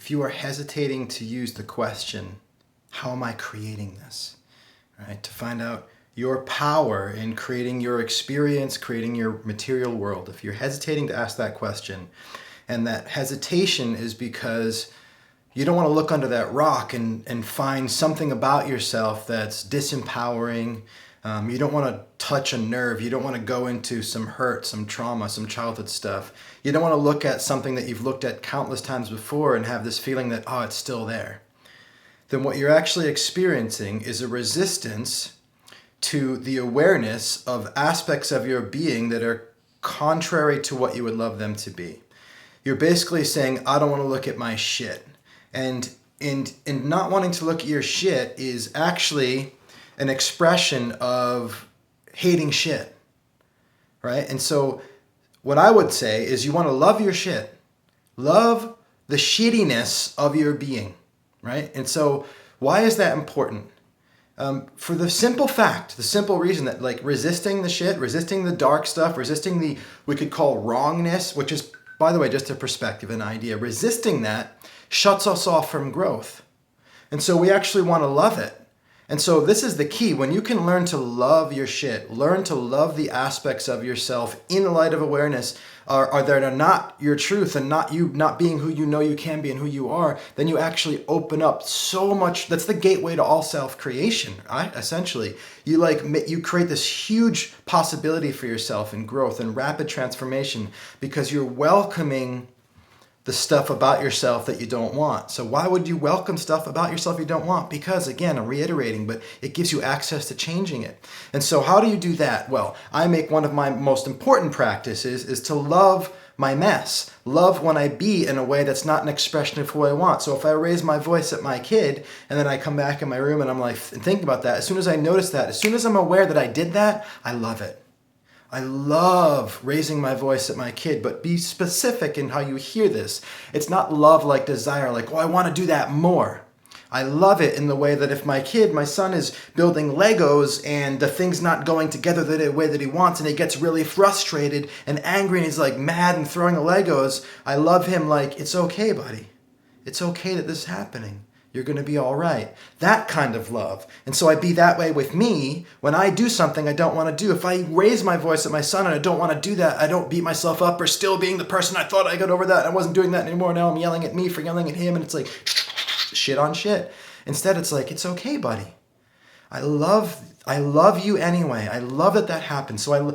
if you are hesitating to use the question, how am I creating this? Right? To find out your power in creating your experience, creating your material world. If you're hesitating to ask that question, and that hesitation is because you don't want to look under that rock and find something about yourself that's disempowering. You don't want to touch a nerve. You don't want to go into some hurt, some trauma, some childhood stuff. You don't want to look at something that you've looked at countless times before and have this feeling that, oh, it's still there. Then what you're actually experiencing is a resistance to the awareness of aspects of your being that are contrary to what you would love them to be. You're basically saying, I don't want to look at my shit. And not wanting to look at your shit is actually an expression of hating shit, right? And so what I would say is you want to love your shit. Love the shittiness of your being, right? And so why is that important? For the simple fact, the simple reason that like resisting the shit, resisting the dark stuff, resisting the, we could call wrongness, which is, by the way, just a perspective, an idea, resisting that shuts us off from growth. And so we actually want to love it. And so this is the key. When you can learn to love your shit, learn to love the aspects of yourself in the light of awareness, are that are not your truth and not you, not being who you know you can be and who you are, then you actually open up so much. That's the gateway to all self-creation, right? Essentially. You create this huge possibility for yourself in growth and rapid transformation because you're welcoming the stuff about yourself that you don't want. So why would you welcome stuff about yourself you don't want? Because, again, I'm reiterating, but it gives you access to changing it. And so how do you do that? Well, I make one of my most important practices is to love my mess. Love when I be in a way that's not an expression of who I want. So if I raise my voice at my kid and then I come back in my room and I'm like thinking about that, as soon as I notice that, as soon as I'm aware that I did that, I love it. I love raising my voice at my kid, but be specific in how you hear this. It's not love like desire, like, oh, I want to do that more. I love it in the way that if my son is building Legos and the thing's not going together the way that he wants and he gets really frustrated and angry and he's like mad and throwing the Legos, I love him like, it's okay, buddy. It's okay that this is happening. You're going to be all right. That kind of love. And so I be that way with me when I do something I don't want to do. If I raise my voice at my son and I don't want to do that, I don't beat myself up for still being the person I thought I got over that. I wasn't doing that anymore. Now I'm yelling at me for yelling at him. And it's like shit on shit. Instead, it's like, it's okay, buddy. I love you anyway. I love that happens. So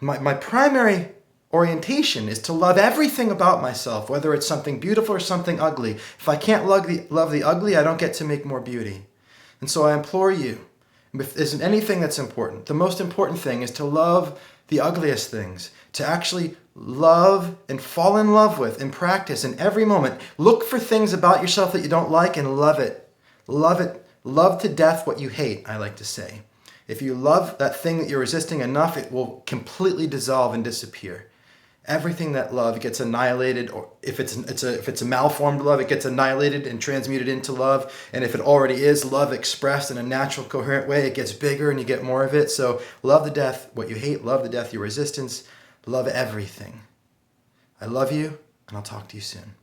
my primary orientation is to love everything about myself, whether it's something beautiful or something ugly. If I can't love the ugly, I don't get to make more beauty. And so I implore you, if there isn't anything that's important, the most important thing is to love the ugliest things, to actually love and fall in love with and practice in every moment. Look for things about yourself that you don't like and love it. Love it. Love to death what you hate, I like to say. If you love that thing that you're resisting enough, it will completely dissolve and disappear. Everything that love gets annihilated, or if it's a malformed love, it gets annihilated and transmuted into love. And if it already is love expressed in a natural, coherent way, it gets bigger and you get more of it. So love to death what you hate, love to death your resistance, love everything. I love you, and I'll talk to you soon.